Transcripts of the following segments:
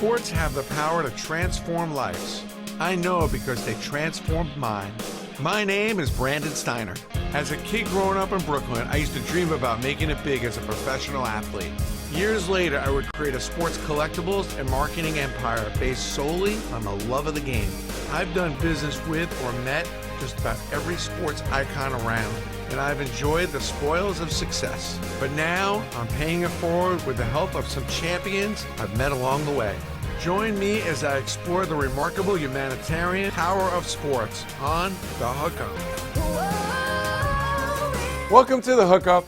Sports have the power to transform lives. I know because they transformed mine. My name is Brandon Steiner. As a kid growing up in Brooklyn, I used to dream about making it big as a professional athlete. Years later, I would create a sports collectibles and marketing empire based solely on the love of the game. I've done business with or met just about every sports icon around, and I've enjoyed the spoils of success. But now, I'm paying it forward with the help of some champions I've met along the way. Join me as I explore the remarkable humanitarian power of sports on the HookUp. Welcome to the HookUp,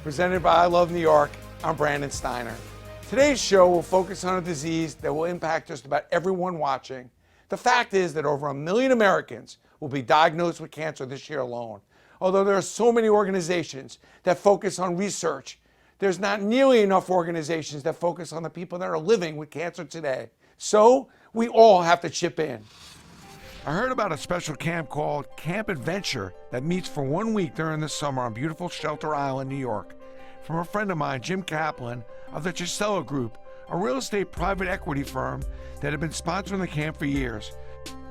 presented by I Love New York. I'm Brandon Steiner. Today's show will focus on a disease that will impact just about everyone watching. The fact is that over 1 million Americans will be diagnosed with cancer this year alone. Although there are so many organizations that focus on research, there's not nearly enough organizations that focus on the people that are living with cancer today. So we all have to chip in. I heard about a special camp called Camp Adventure that meets for 1 week during the summer on beautiful Shelter Island, New York. From a friend of mine, Jim Kaplan of the Chasella Group, a real estate private equity firm that had been sponsoring the camp for years.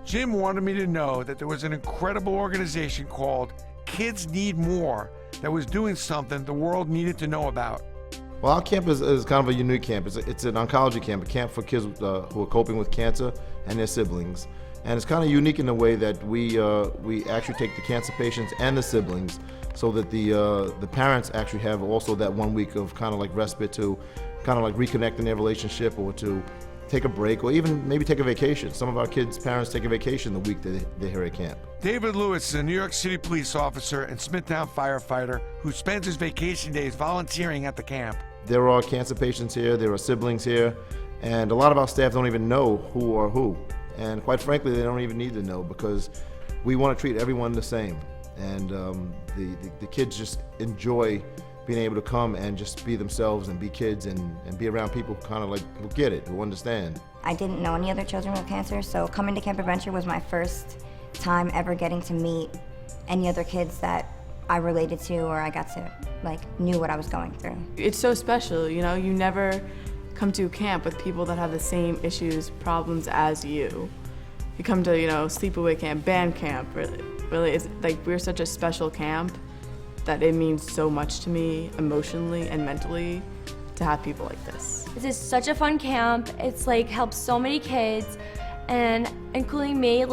Jim wanted me to know that there was an incredible organization called Kids Need More that was doing something the world needed to know about. Well, our camp is kind of a unique camp. It's an oncology camp, a camp for kids who are coping with cancer and their siblings. And it's kind of unique in the way that we actually take the cancer patients and the siblings so that the parents actually have also that 1 week of kind of like respite to kind of like reconnect in their relationship or to take a break or even maybe take a vacation. Some of our kids' parents take a vacation the week that they're here at camp. David Lewis is a New York City police officer and Smithtown firefighter who spends his vacation days volunteering at the camp. There are cancer patients here, there are siblings here, and a lot of our staff don't even know who are who. And quite frankly, they don't even need to know because we want to treat everyone the same. And the kids just enjoy being able to come and just be themselves and be kids and be around people who kind of like who get it, who understand. I didn't know any other children with cancer, so coming to Camp Adventure was my first time ever getting to meet any other kids that I related to or I got to knew what I was going through. It's so special, you know, you never come to camp with people that have the same issues, problems as you. You come to, sleepaway camp, band camp, really it's like we're such a special camp that it means so much to me emotionally and mentally to have people like this. This is such a fun camp. It's helps so many kids, and including me.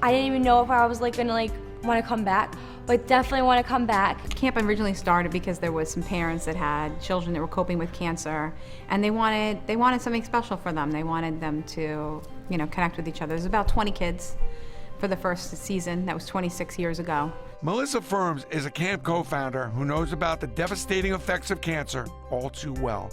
I didn't even know if I was gonna want to come back, but definitely want to come back. Camp originally started because there was some parents that had children that were coping with cancer, and they wanted something special for them. They wanted them to, connect with each other. There's about 20 kids for the first season. That was 26 years ago. Melissa Firms is a camp co-founder who knows about the devastating effects of cancer all too well.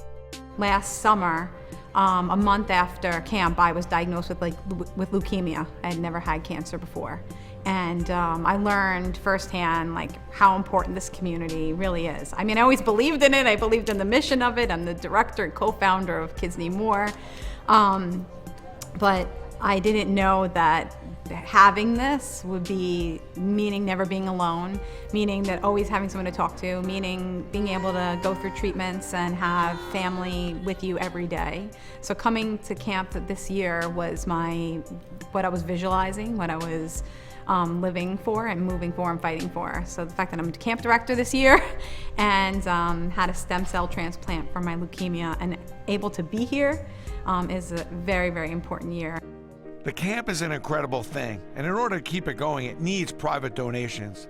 Last summer, a month after camp, I was diagnosed with leukemia. I had never had cancer before. And I learned firsthand how important this community really is. I mean, I always believed in it. I believed in the mission of it. I'm the director and co-founder of Kids Need More. But I didn't know that having this would be meaning never being alone, meaning that always having someone to talk to, meaning being able to go through treatments and have family with you every day. So coming to camp this year was what I was visualizing, what I was living for and moving for and fighting for. So the fact that I'm a camp director this year and had a stem cell transplant for my leukemia and able to be here is a very, very important year. The camp is an incredible thing, and in order to keep it going, it needs private donations.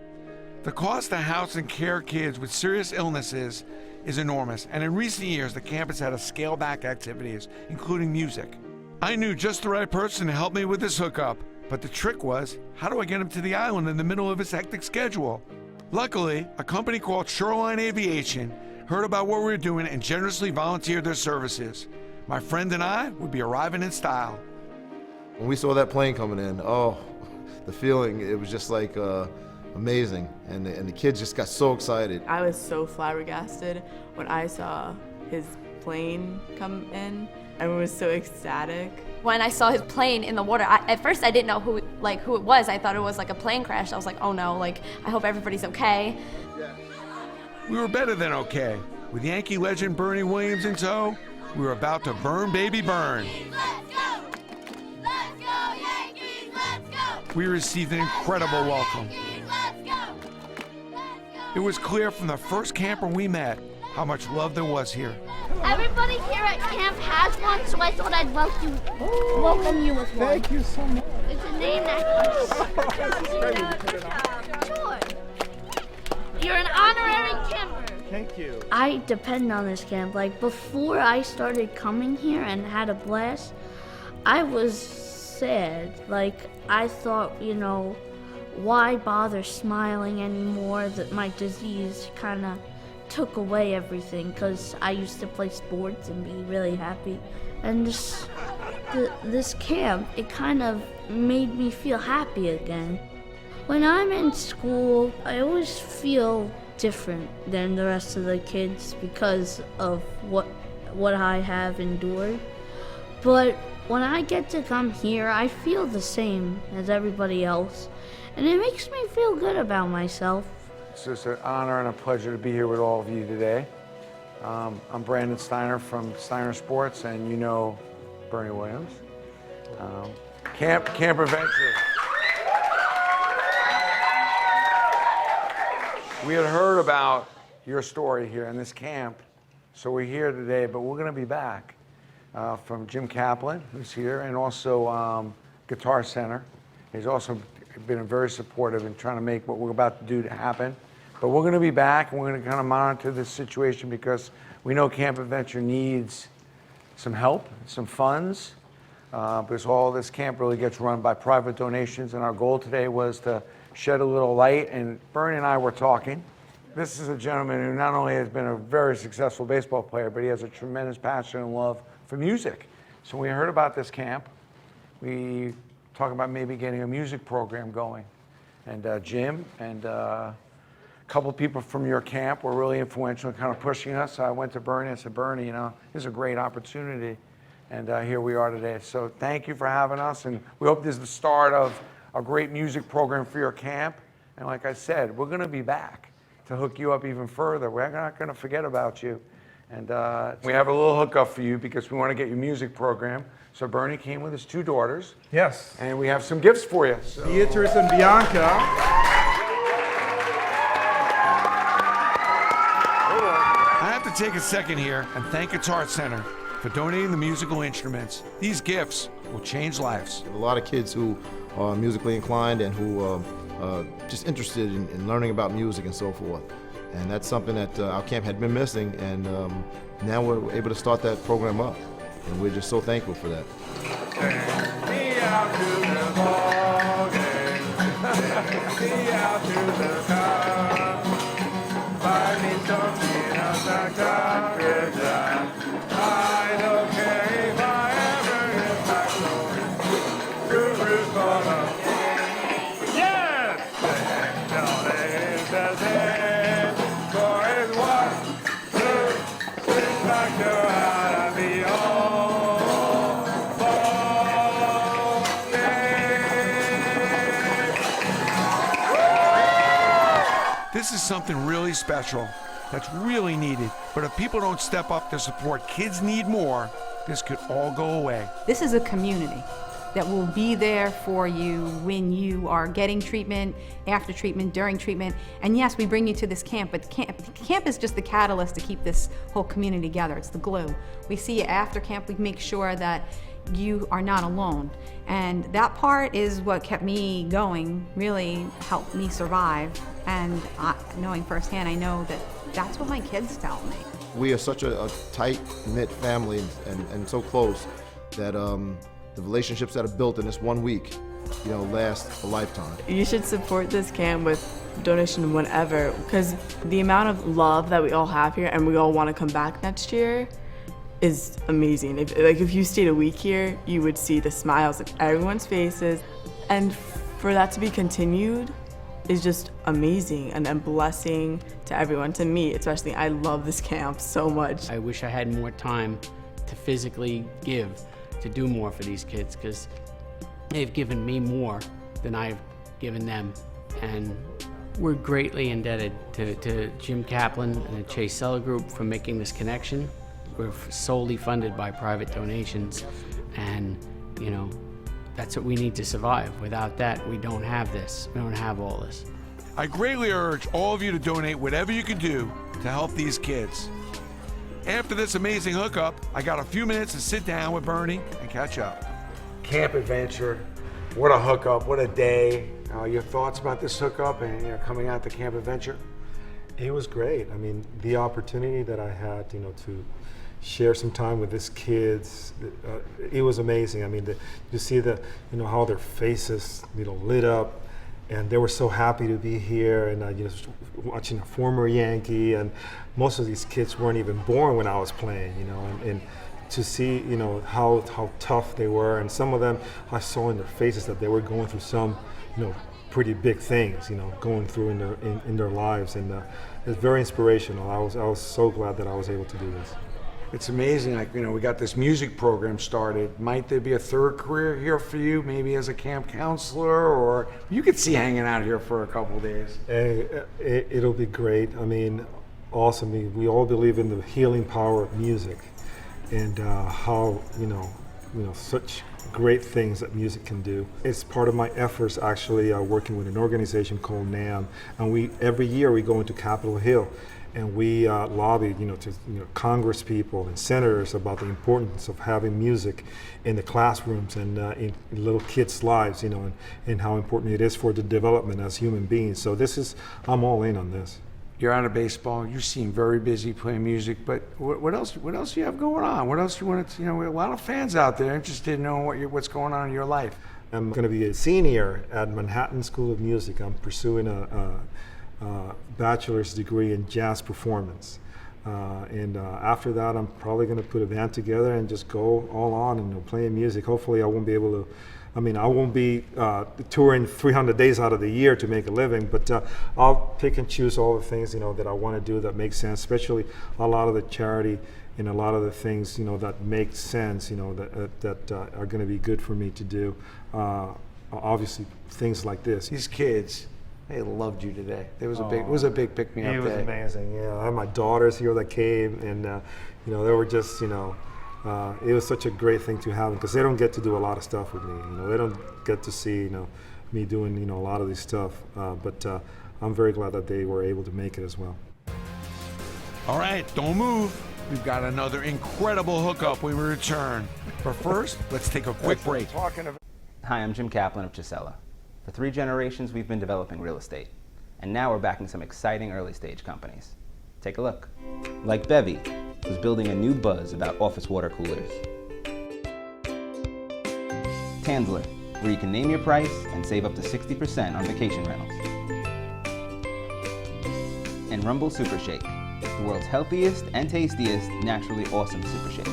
The cost to house and care kids with serious illnesses is enormous, and in recent years, the camp has had to scale back activities, including music. I knew just the right person to help me with this hookup, but the trick was, how do I get him to the island in the middle of his hectic schedule? Luckily, a company called Shoreline Aviation heard about what we were doing and generously volunteered their services. My friend and I would be arriving in style. When we saw that plane coming in, the feeling, it was just amazing. And the kids just got so excited. I was so flabbergasted when I saw his plane come in. I was so ecstatic. When I saw his plane in the water, at first I didn't know who it was. I thought it was a plane crash. I was like, oh no, I hope everybody's okay. We were better than okay. With Yankee legend Bernie Williams in tow, We were about to burn, baby, burn. Let's go! Let's go, Yankees! Let's go! We received an incredible welcome. Let's go! Let's go! It was clear from the first camper we met how much love there was here. Everybody here at camp has one, so I thought I'd welcome you with one. Thank you so much. It's a name that Sure. You're an honorary camper. Thank you. I depend on this camp. Like before I started coming here and had a blast, I was sad. Like I thought, why bother smiling anymore? That my disease kind of took away everything because I used to play sports and be really happy. And this camp, it kind of made me feel happy again. When I'm in school, I always feel different than the rest of the kids because of what I have endured. But when I get to come here, I feel the same as everybody else, and it makes me feel good about myself. It's just an honor and a pleasure to be here with all of you today. I'm Brandon Steiner from Steiner Sports, and you know Bernie Williams. Camp Adventure. We had heard about your story here in this camp, so we're here today, but we're going to be back from Jim Kaplan, who's here, and also Guitar Center. He's also been very supportive in trying to make what we're about to do to happen. But we're going to be back, and we're going to kind of monitor this situation because we know Camp Adventure needs some help, some funds, because all this camp really gets run by private donations, and our goal today was to shed a little light, and Bernie and I were talking. This is a gentleman who not only has been a very successful baseball player, but he has a tremendous passion and love for music. So when we heard about this camp, we talked about maybe getting a music program going. And Jim and a couple of people from your camp were really influential in kind of pushing us. So I went to Bernie and said, Bernie, this is a great opportunity. And here we are today. So thank you for having us. And we hope this is the start of a great music program for your camp. And like I said, we're going to be back to hook you up even further. We're not going to forget about you. And we have a little hookup for you because we want to get your music program. So Bernie came with his two daughters. Yes. And we have some gifts for you. So. Beatrice and Bianca. I have to take a second here and thank Guitar Center for donating the musical instruments. These gifts will change lives. A lot of kids who are musically inclined and who are just interested in learning about music and so forth. And that's something that our camp had been missing, and now we're able to start that program up. And we're just so thankful for that. Take me out to the ball game. Take me out to the car. Buy me something else like that. I don't care if I ever get back home. To root for the yes! Don't hesitate. For it's 1, 2, 3, back to out of the This is something really special that's really needed. But if people don't step up to support kids need more, this could all go away. This is a community that will be there for you when you are getting treatment, after treatment, during treatment. And yes, we bring you to this camp, but camp is just the catalyst to keep this whole community together. It's the glue. We see you after camp, we make sure that you are not alone. And that part is what kept me going, really helped me survive. And knowing firsthand, I know that that's what my kids tell me. We are such a tight-knit family and so close that the relationships that are built in this 1 week, last a lifetime. You should support this camp with donation whenever, because the amount of love that we all have here and we all want to come back next year is amazing. If you stayed a week here, you would see the smiles on everyone's faces. And for that to be continued is just amazing and a blessing to everyone. To me, especially, I love this camp so much. I wish I had more time to physically give, to do more for these kids, because they've given me more than I've given them. And we're greatly indebted to Jim Kaplan and the Chasella group for making this connection. we're solely funded by private donations, and you know, that's what we need to survive. Without that, we don't have this. We don't have all this. I greatly urge all of you to donate whatever you can do to help these kids. After this amazing hookup, I got a few minutes to sit down with Bernie and catch up. Camp adventure, what a hookup, what a day. Your thoughts about this hookup and coming out to Camp Adventure? It was great. I mean, the opportunity that I had, to share some time with these kids, it was amazing. I mean, you see how their faces, lit up, and they were so happy to be here. And watching a former Yankee, and most of these kids weren't even born when I was playing, and to see, how tough they were, and some of them I saw in their faces that they were going through some, pretty big things, going through in their lives, and it's very inspirational. I was so glad that I was able to do this. It's amazing, we got this music program started. Might there be a third career here for you, maybe as a camp counselor, or you could see hanging out here for a couple of days? It'll be great. I mean, awesome. We all believe in the healing power of music, and how, such great things that music can do. It's part of my efforts, actually, working with an organization called NAM, and every year we go into Capitol Hill, and we lobby, to Congress people and senators about the importance of having music in the classrooms and in little kids' lives, and how important it is for the development as human beings. So I'm all in on this. You're out of baseball. You seem very busy playing music, but what else? What else do you have going on? What else do you want to? A lot of fans out there interested in knowing what's going on in your life. I'm going to be a senior at Manhattan School of Music. I'm pursuing a bachelor's degree in jazz performance, and after that, I'm probably going to put a band together and just go all on and playing music. Hopefully, I won't be touring 300 days out of the year to make a living, but I'll pick and choose all the things, that I want to do that make sense, especially a lot of the charity and a lot of the things, that make sense, that are going to be good for me to do. Obviously, things like this. These kids, they loved you today. It was a big pick-me-up day. It was amazing, yeah. I had my daughters here that came, and they were just, it was such a great thing to have, because they don't get to do a lot of stuff with me. They don't get to see, me doing, a lot of this stuff. But I'm very glad that they were able to make it as well. All right, don't move. We've got another incredible hookup when we return. But first, let's take a quick break. Hi, I'm Jim Kaplan of Chasella. For 3 generations, we've been developing real estate. And now we're backing some exciting early stage companies. Take a look. Like Bevy, who's building a new buzz about office water coolers. Tansler, where you can name your price and save up to 60% on vacation rentals. And Rumble Super Shake, the world's healthiest and tastiest naturally awesome super shake.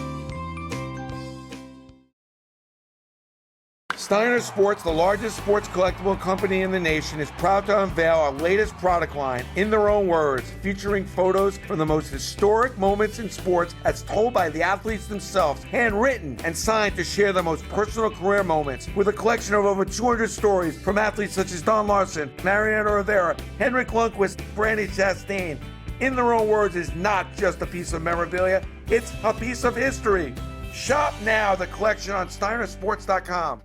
Steiner Sports, the largest sports collectible company in the nation, is proud to unveil our latest product line, In Their Own Words, featuring photos from the most historic moments in sports as told by the athletes themselves, handwritten and signed to share their most personal career moments, with a collection of over 200 stories from athletes such as Don Larson, Mariano Rivera, Henrik Lundqvist, Brandy Chastain. In Their Own Words is not just a piece of memorabilia, it's a piece of history. Shop now the collection on steinersports.com.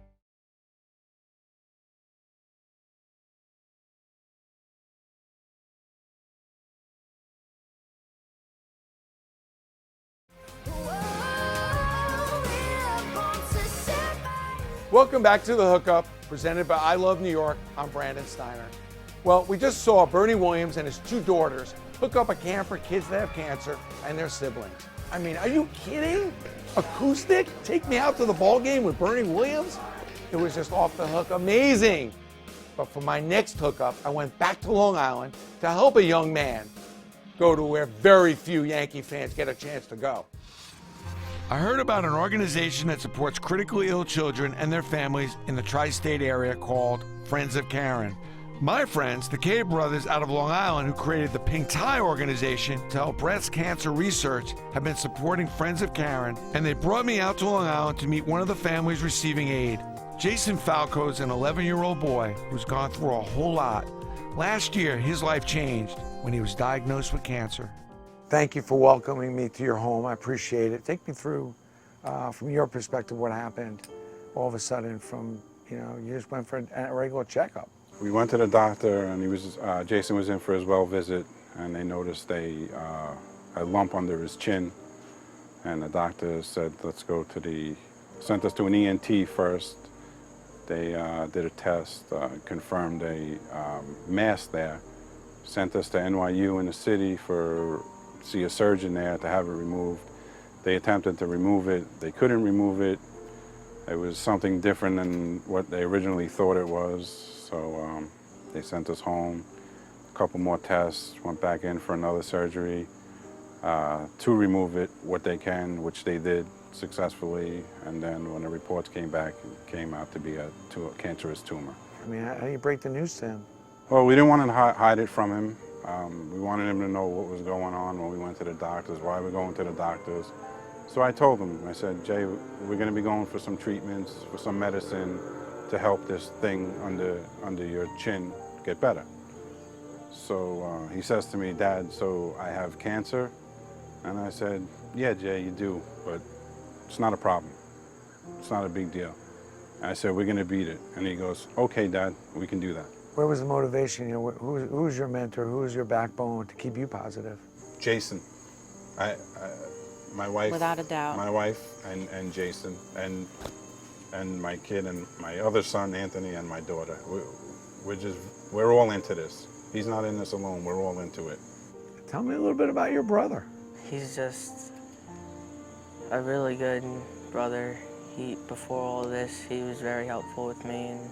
Welcome back to the Hookup, presented by I Love New York. I'm Brandon Steiner. Well, we just saw Bernie Williams and his 2 daughters hook up a camp for kids that have cancer and their siblings. I mean, are you kidding? Acoustic? Take me out to the ball game with Bernie Williams? It was just off the hook amazing. But for my next hookup, I went back to Long Island to help a young man go to where very few Yankee fans get a chance to go. I heard about an organization that supports critically ill children and their families in the tri-state area called Friends of Karen. My friends, the Cave brothers out of Long Island, who created the Pink Tie organization to help breast cancer research, have been supporting Friends of Karen, and they brought me out to Long Island to meet one of the families receiving aid. Jason Falco is an 11-year-old boy who's gone through a whole lot. Last year, his life changed when he was diagnosed with cancer. Thank you for welcoming me to your home. I appreciate it. Take me through, from your perspective, what happened all of a sudden from, you just went for a regular checkup. We went to the doctor, and Jason was in for his well visit, and they noticed a lump under his chin. And the doctor said, let's go sent us to an ENT first. They did a test, confirmed a mass there, sent us to NYU in the city to see a surgeon there to have it removed. They attempted to remove it. They couldn't remove it. It was something different than what they originally thought it was. So they sent us home, a couple more tests, went back in for another surgery to remove it, what they can, which they did successfully. And then when the reports came back, it came out to be a cancerous tumor. I mean, how do you break the news to him? Well, we didn't want to hide it from him. We wanted him to know what was going on when we went to the doctors, why we're going to the doctors. So I told him, I said, Jay, we're going to be going for some treatments, for some medicine to help this thing under your chin get better. So he says to me, Dad, so I have cancer? And I said, yeah, Jay, you do, but it's not a problem. It's not a big deal. And I said, we're going to beat it. And he goes, okay, Dad, we can do that. Where was the motivation? Who's your mentor? Who's your backbone to keep you positive? Jason. My wife. Without a doubt. My wife and Jason and my kid and my other son, Anthony, and my daughter. We're all into this. He's not in this alone. We're all into it. Tell me a little bit about your brother. He's just a really good brother. Before all this, he was very helpful with me and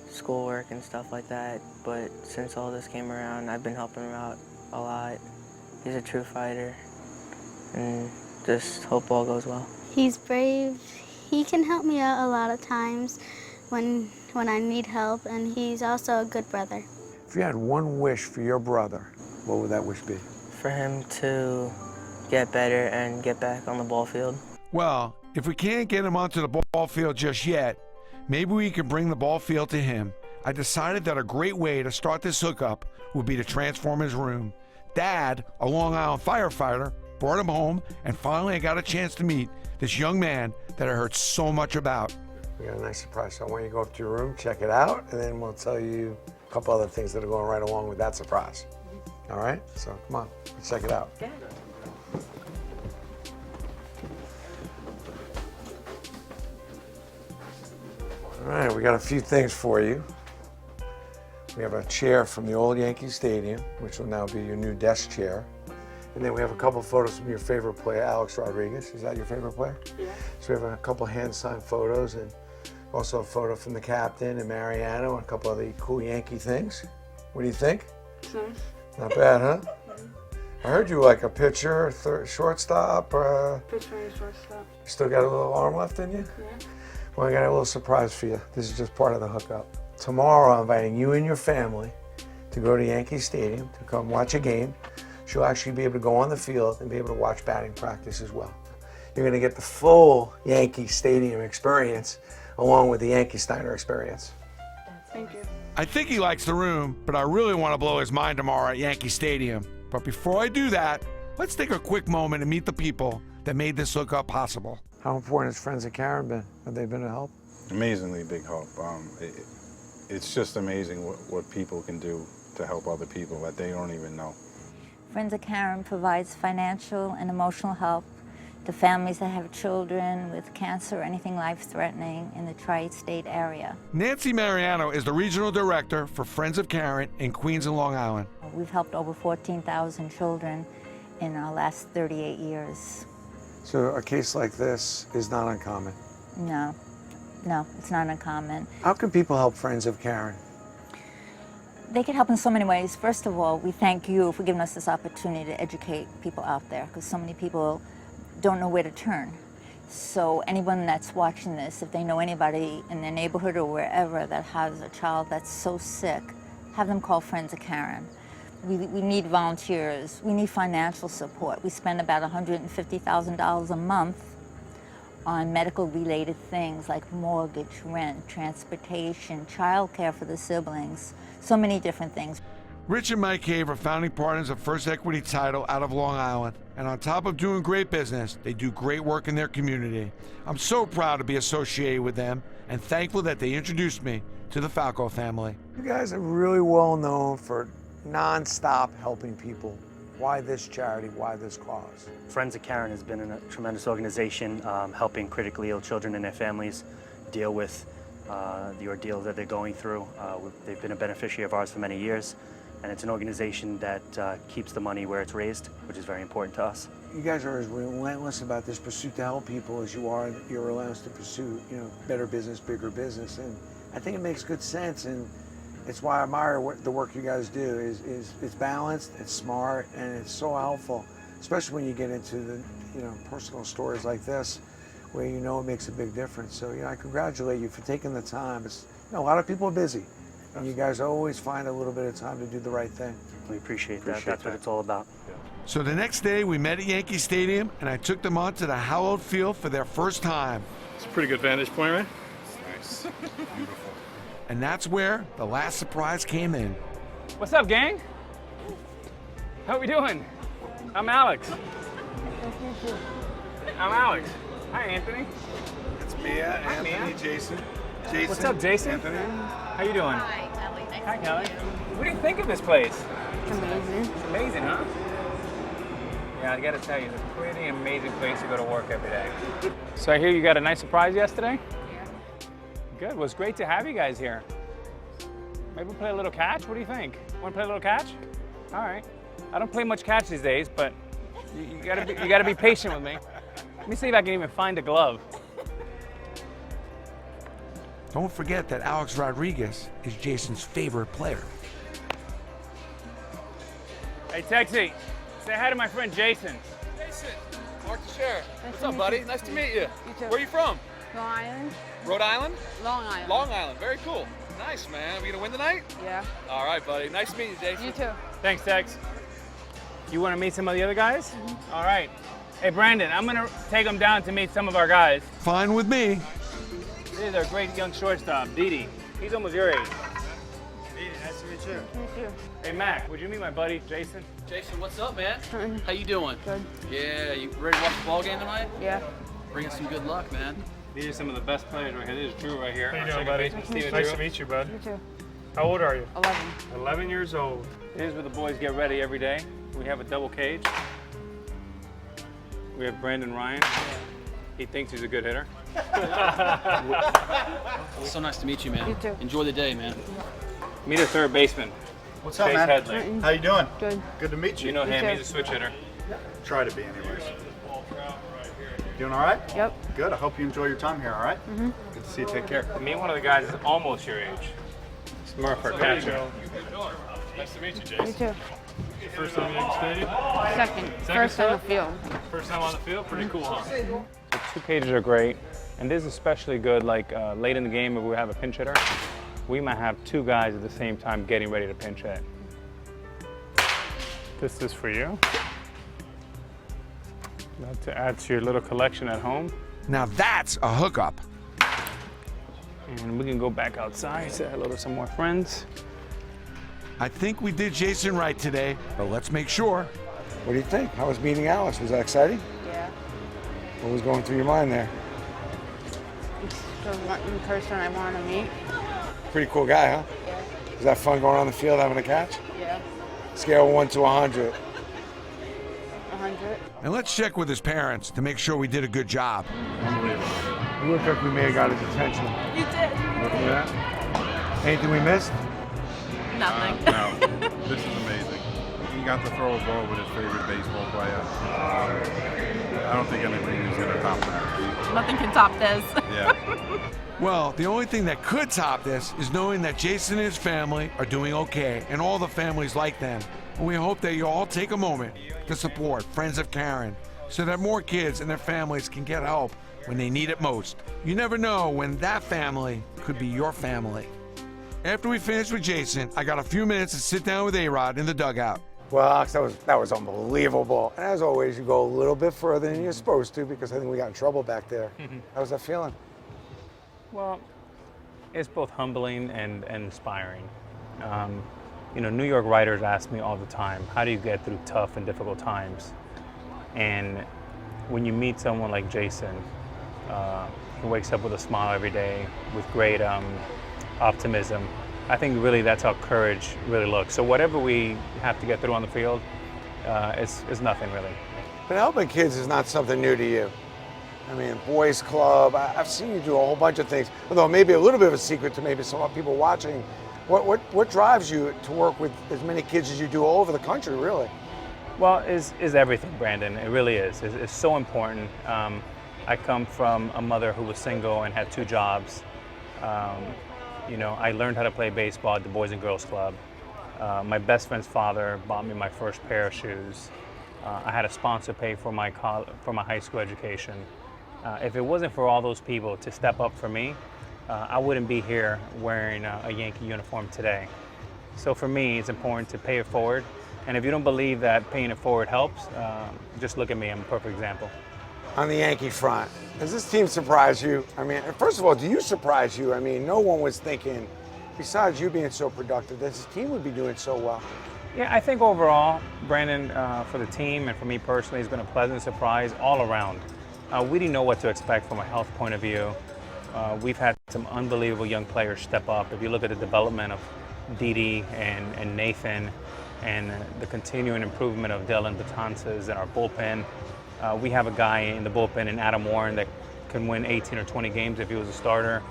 schoolwork and stuff like that. But since all this came around, I've been helping him out a lot. He's a true fighter, and just hope all goes well. He's brave. He can help me out a lot of times when I need help, and he's also a good brother. If you had one wish for your brother, what would that wish be? For him to get better and get back on the ball field. Well, if we can't get him onto the ball field just yet, maybe we can bring the ball field to him. I decided that a great way to start this hookup would be to transform his room. Dad, a Long Island firefighter, brought him home, and finally I got a chance to meet this young man that I heard so much about. We got a nice surprise, so I want you to go up to your room, check it out, and then we'll tell you a couple other things that are going right along with that surprise. All right? So come on, let's check it out. Okay. All right, we got a few things for you. We have a chair from the old Yankee Stadium, which will now be your new desk chair. And then we have a couple photos from your favorite player, Alex Rodriguez. Is that your favorite player? Yeah. So we have a couple hand-signed photos and also a photo from the captain and Mariano and a couple other cool Yankee things. What do you think? Nice. Not bad, huh? I heard you like a pitcher, shortstop. Pitcher and shortstop. You still got a little arm left in you? Yeah. Well, I got a little surprise for you. This is just part of the hookup. Tomorrow, I'm inviting you and your family to go to Yankee Stadium to come watch a game. She'll actually be able to go on the field and be able to watch batting practice as well. You're going to get the full Yankee Stadium experience along with the Yankee Steiner experience. Thank you. I think he likes the room, but I really want to blow his mind tomorrow at Yankee Stadium. But before I do that, let's take a quick moment and meet the people that made this hookup possible. How important has Friends of Karen been? Have they been a help? Amazingly big help. It's just amazing what people can do to help other people that they don't even know. Friends of Karen provides financial and emotional help to families that have children with cancer or anything life-threatening in the tri-state area. Nancy Mariano is the regional director for Friends of Karen in Queens and Long Island. We've helped over 14,000 children in our last 38 years. So a case like this is not uncommon? No, it's not uncommon. How can people help Friends of Karen? They can help in so many ways. First of all, we thank you for giving us this opportunity to educate people out there, because so many people don't know where to turn. So anyone that's watching this, if they know anybody in their neighborhood or wherever that has a child that's so sick, have them call Friends of Karen. We need volunteers. We need financial support. We spend about $150,000 a month on medical-related things like mortgage, rent, transportation, childcare for the siblings, so many different things. Rich and Mike Cave are founding partners of First Equity Title out of Long Island. And on top of doing great business, they do great work in their community. I'm so proud to be associated with them and thankful that they introduced me to the Falco family. You guys are really well known for non-stop helping people. Why this charity? Why this cause? Friends of Karen has been a tremendous organization helping critically ill children and their families deal with the ordeal that they're going through. They've been a beneficiary of ours for many years, and it's an organization that keeps the money where it's raised, which is very important to us. You guys are as relentless about this pursuit to help people as you are you're relentless to pursue, better business, bigger business, and I think it makes good sense, and it's why I admire the work you guys do. It's balanced, it's smart, and it's so helpful, especially when you get into the personal stories like this, where it makes a big difference. So I congratulate you for taking the time. A lot of people are busy, and you guys always find a little bit of time to do the right thing. We appreciate that. That's what it's all about. So the next day, we met at Yankee Stadium, and I took them onto the hallowed field for their first time. It's a pretty good vantage point, right? Nice. Beautiful. And that's where the last surprise came in. What's up, gang? How we doing? I'm Alex. I'm Alex. Hi, Anthony. It's Mia, Hi, Anthony, Mia. Jason. What's up, Jason? Anthony. How you doing? Hi, Kelly. Nice Hi, to Kelly. meet you. What do you think of this place? Amazing. It's amazing, huh? Yeah, I gotta tell you, it's a pretty amazing place to go to work every day. So I hear you got a nice surprise yesterday? Yeah. Good. Well, it's great to have you guys here. Maybe we'll play a little catch? What do you think? Want to play a little catch? All right. I don't play much catch these days, but you gotta be patient with me. Let me see if I can even find a glove. Don't forget that Alex Rodriguez is Jason's favorite player. Hey, Texie, say hi to my friend Jason. Jason, Mark the Sheriff. What's up, buddy? Nice to meet you. You too. Where are you from? Long Island. Rhode Island? Long Island. Long Island. Very cool. Nice, man. Are we gonna win tonight? Yeah. All right, buddy. Nice to meet you, Jason. You too. Thanks, Tex. You want to meet some of the other guys? All right. Hey, Brandon, I'm going to take them down to meet some of our guys. Fine with me. This is our great young shortstop, Didi. He's almost your age. Didi, nice to meet you. Me too. Hey, Mac, would you meet my buddy, Jason? Jason, what's up, man? How you doing? Good. Yeah, you ready to watch the ball game tonight? Yeah. Bringing some good luck, man. These are some of the best players right here. This is Drew right here. How you Our doing, second buddy? baseman, Steven Nice Drew. to meet you, bud. You too. How old are you? 11. 11 years old. Here's where the boys get ready every day. We have a double cage. We have Brandon Ryan. He thinks he's a good hitter. So nice to meet you, man. You too. Enjoy the day, man. Meet a third baseman. What's up, Chase man? Headley. How you doing? Good. Good to meet you. You know him, too. he's a switch hitter. Try to be, anyways. Doing all right? Yep. Good. I hope you enjoy your time here, all right? Mm-hmm. Good to see you. Take care. Meet one of the guys is almost your age. It's Murph, our catcher. Nice to meet you, You Jason. too. First time in Yankee Stadium? Second. First on the start? field. First time on the field? Pretty cool, huh? The two cages are great, and this is especially good like late in the game if we have a pinch hitter. We might have two guys at the same time getting ready to pinch hit. This is for you. That to add to your little collection at home. Now that's a hookup. And we can go back outside, say hello to some more friends. I think we did Jason right today, but let's make sure. What do you think? How was meeting Alex? Was that exciting? Yeah. What was going through your mind there? He's the one person I want to meet. Pretty cool guy, huh? Yeah. Was that fun going on the field having a catch? Yeah. Scale of 1 to 100. 100. And let's check with his parents to make sure we did a good job. Unbelievable. It looked like we may have got his attention. You did. Looking at that. Anything we missed? Nothing. No, this is amazing. He got to throw a ball with his favorite baseball player. I don't think anything is going to top that. Nothing can top this. Yeah. Well, the only thing that could top this is knowing that Jason and his family are doing okay, and all the families like them. And we hope that you all take a moment to support Friends of Karen so that more kids and their families can get help when they need it most. You never know when that family could be your family. After we finished with Jason, I got a few minutes to sit down with A-Rod in the dugout. Well, Alex, that was unbelievable. And as always, you go a little bit further than you're supposed to because I think we got in trouble back there. How was that feeling? Well, it's both humbling and inspiring. You know, New York writers ask me all the time, how do you get through tough and difficult times? And when you meet someone like Jason, who wakes up with a smile every day, with great optimism, I think really that's how courage really looks. So whatever we have to get through on the field, is nothing really. But helping kids is not something new to you. I mean, boys club, I've seen you do a whole bunch of things, although maybe a little bit of a secret to maybe some people watching. What drives you to work with as many kids as you do all over the country, really? Well, is everything, Brandon. It really is. It's so important. I come from a mother who was single and had 2 jobs. You know, I learned how to play baseball at the Boys and Girls Club. My best friend's father bought me my first pair of shoes. I had a sponsor pay for my high school education. If it wasn't for all those people to step up for me, I wouldn't be here wearing a Yankee uniform today. So for me, it's important to pay it forward. And if you don't believe that paying it forward helps, just look at me. I'm a perfect example. On the Yankee front, does this team surprise you? I mean, first of all, do you surprise you? I mean, no one was thinking, besides you being so productive, that this team would be doing so well. Yeah, I think overall, Brandon, for the team and for me personally, it's been a pleasant surprise all around. We didn't know what to expect from a health point of view. We've had some unbelievable young players step up. If you look at the development of Didi and Nathan and the continuing improvement of Dylan Betances and our bullpen, we have a guy in the bullpen in Adam Warren that can win 18 or 20 games if he was a starter.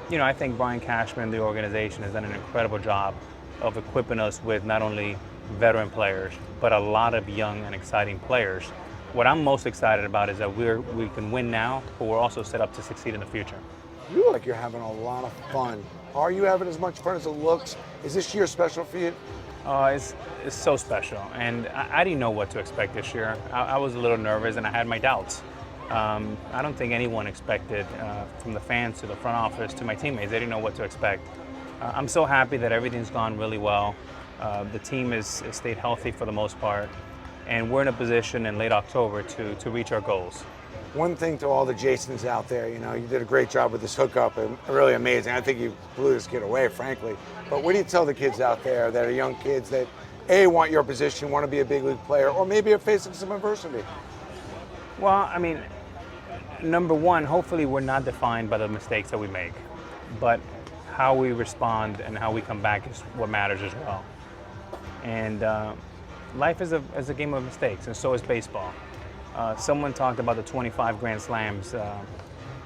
You know, I think Brian Cashman, the organization, has done an incredible job of equipping us with not only veteran players, but a lot of young and exciting players. What I'm most excited about is that we can win now, but we're also set up to succeed in the future. You look like you're having a lot of fun. Are you having as much fun as it looks? Is this year special for you? It's so special, and I didn't know what to expect this year. I was a little nervous, and I had my doubts. I don't think anyone expected, from the fans to the front office to my teammates, they didn't know what to expect. I'm so happy that everything's gone really well. The team has stayed healthy for the most part, and we're in a position in late October to reach our goals. One thing to all the Jasons out there, you know, you did a great job with this hookup, and really amazing. I think you blew this kid away, frankly. But what do you tell the kids out there that are young kids that, A, want your position, want to be a big league player, or maybe are facing some adversity? Well, I mean, number one, hopefully we're not defined by the mistakes that we make, but how we respond and how we come back is what matters as well. And life is a game of mistakes, and so is baseball. Someone talked about the 25 Grand Slams,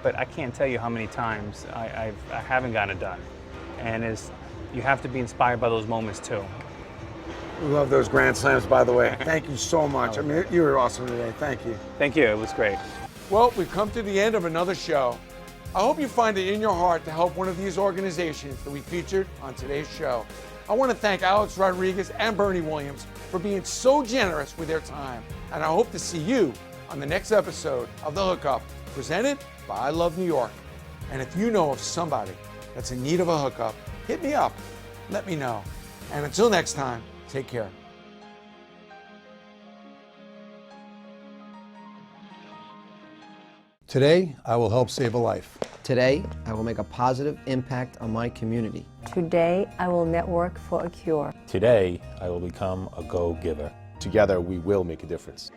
but I can't tell you how many times I haven't gotten it done. And you have to be inspired by those moments too. We love those Grand Slams, by the way. Thank you so much. I mean, you were awesome today. Thank you. Thank you. It was great. Well, we've come to the end of another show. I hope you find it in your heart to help one of these organizations that we featured on today's show. I want to thank Alex Rodriguez and Bernie Williams for being so generous with their time. And I hope to see you on the next episode of The Hookup, presented by I Love New York. And if you know of somebody that's in need of a hookup, hit me up. Let me know. And until next time, take care. Today, I will help save a life. Today, I will make a positive impact on my community. Today, I will network for a cure. Today, I will become a go-giver. Together, we will make a difference.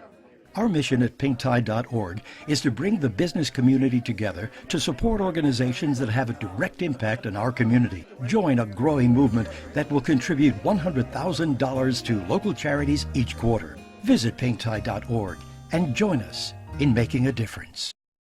Our mission at pinktide.org is to bring the business community together to support organizations that have a direct impact on our community. Join a growing movement that will contribute $100,000 to local charities each quarter. Visit pinktide.org and join us in making a difference.